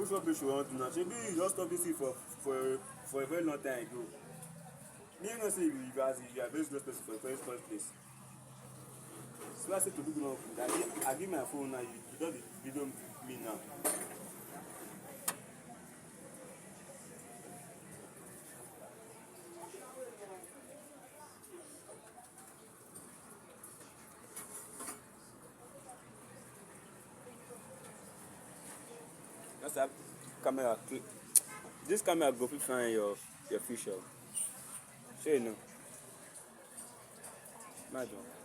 which one place you want to now? Maybe you just stop this thing for a very long time ago. Me no say you are very close person for the first place. So I say to people no, I give my phone now. You don't video me now. Just have camera. This camera go fit find your future. Sure you know. Imagine.